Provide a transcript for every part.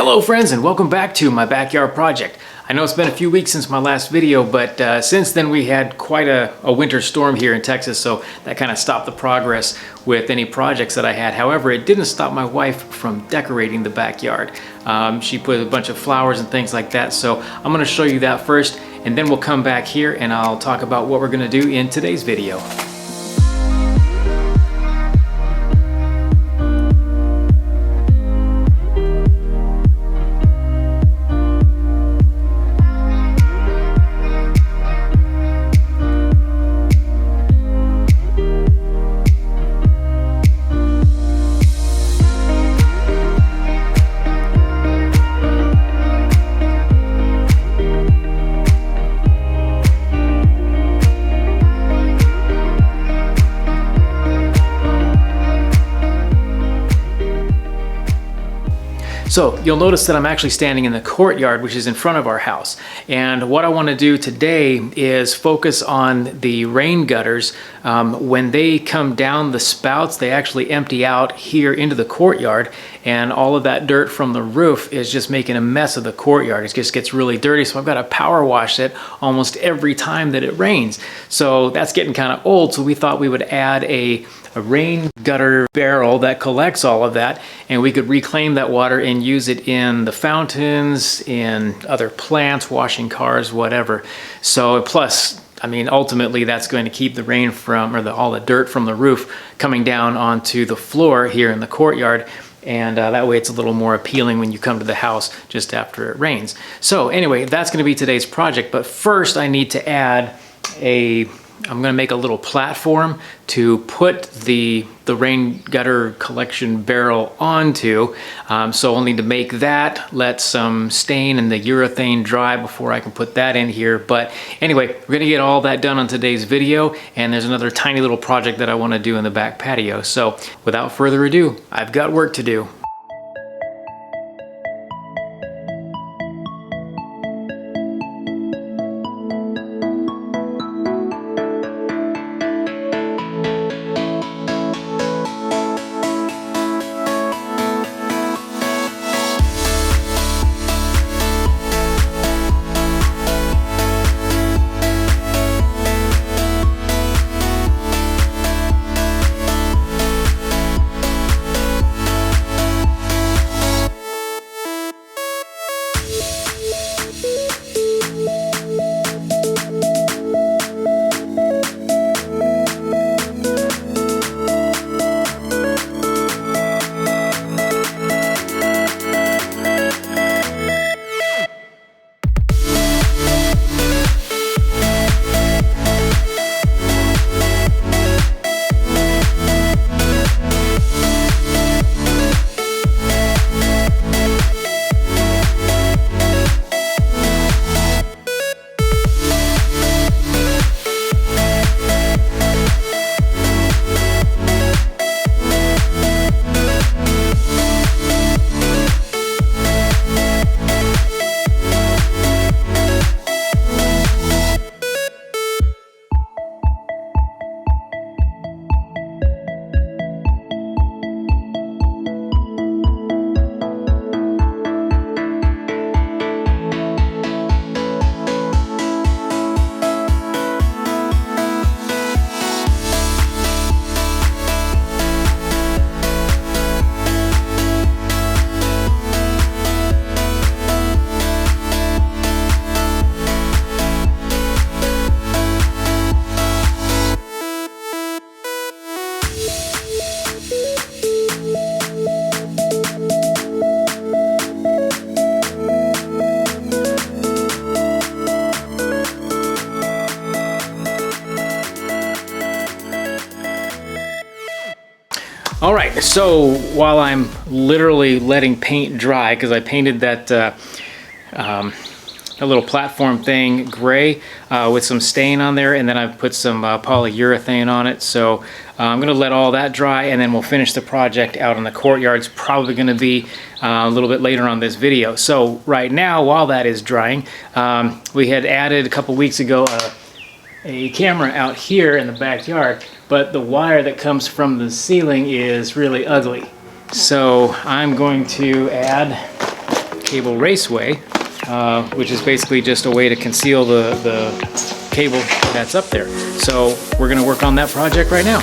Hello friends, and welcome back to my backyard project. I know it's been a few weeks since my last video, but since then we had quite a winter storm here in Texas, so that kind of stopped the progress with any projects that I had. However, it didn't stop my wife from decorating the backyard. She put a bunch of flowers and things like that, so I'm going to show you that first, and then we'll come back here and I'll talk about what we're going to do in today's video. So you'll notice that I'm actually standing in the courtyard, which is in front of our house. And what I want to do today is focus on the rain gutters. When they come down the spouts, they actually empty out here into the courtyard, and all of that dirt from the roof is just making a mess of the courtyard. It just gets really dirty, so I've got to power wash it almost every time that it rains. So that's getting kind of old, so we thought we would add a rain gutter barrel that collects all of that, and we could reclaim that water and use it in the fountains, in other plants, washing cars, whatever. So plus, I mean, ultimately that's going to keep the rain from, or all the dirt from the roof coming down onto the floor here in the courtyard, and that way it's a little more appealing when you come to the house just after it rains. So anyway, that's going to be today's project, but first I need to add I'm going to make a little platform to put the rain gutter collection barrel onto. So I'll need to make that, let some stain and the urethane dry before I can put that in here. But anyway, we're going to get all that done on today's video, and there's another tiny little project that I want to do in the back patio. So without further ado, I've got work to do. All right, so while I'm literally letting paint dry, because I painted that a little platform thing gray with some stain on there, and then I've put some polyurethane on it. So I'm going to let all that dry, and then we'll finish the project out in the courtyard. It's probably going to be a little bit later on this video. So right now, while that is drying, we had added a couple weeks ago a camera out here in the backyard, but the wire that comes from the ceiling is really ugly. So I'm going to add cable raceway, which is basically just a way to conceal the cable that's up there. So we're gonna work on that project right now.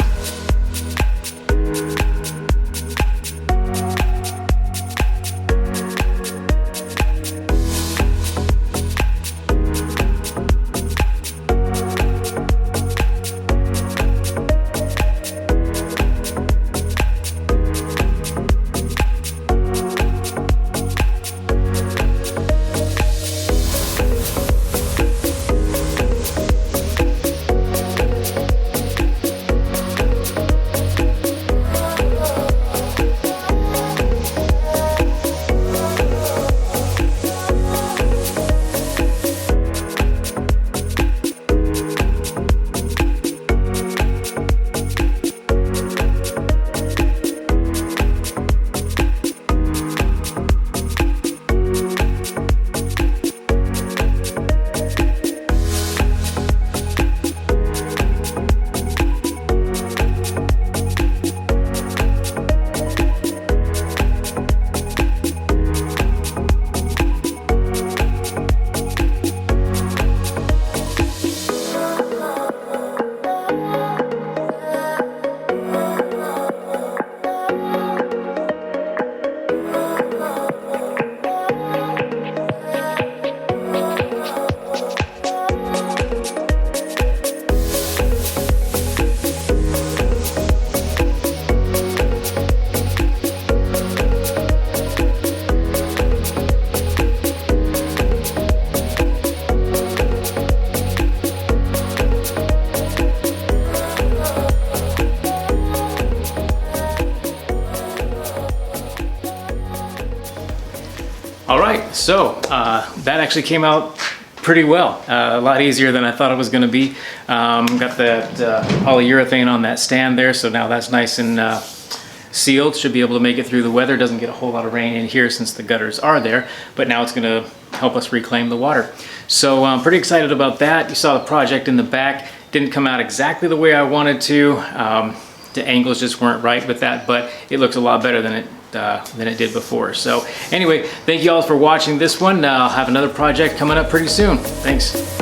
All right, so that actually came out pretty well. A lot easier than I thought it was going to be. Got that polyurethane on that stand there, so now that's nice and sealed. Should be able to make it through the weather. Doesn't get a whole lot of rain in here since the gutters are there, but now it's going to help us reclaim the water. So I'm pretty excited about that. You saw the project in the back. Didn't come out exactly the way I wanted to. The angles just weren't right with that, but it looks a lot better than it did before. So anyway, thank you all for watching this one. I'll have another project coming up pretty soon. Thanks.